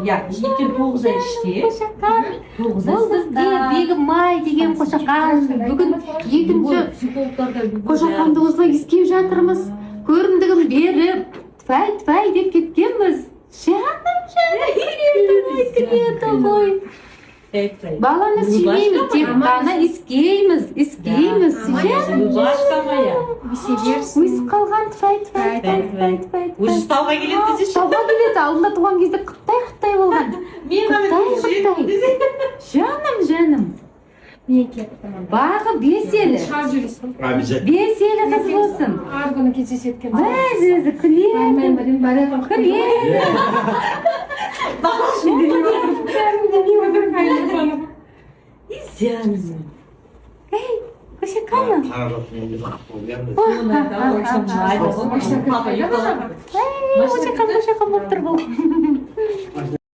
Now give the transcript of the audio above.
Ya, 2009'da işte. Qo'shaqan. 9'da Бұл бізге Бегімай деген Qo'shaqan. Бүгін екінші Qo'shaqanымызға иіскеп жатырмыз. Көрімдігін беріп, тфай деп кеткенбіз. Жаным, ғой. Баланы сүймейміз, тек қана иіскейміз. Башка моя. Өйсіп қалған тфай. Уже стауға келеді десе. Стауға келеді, алдында туған кезде қыттай болған. Қыттай. Жаным. Бағы беселі. Беселі қыз болсын. Ар күні кездесетін. Өзі күледі. Эй, Qo'shaqanım. Qo'shaqan bo'lib tur бұл.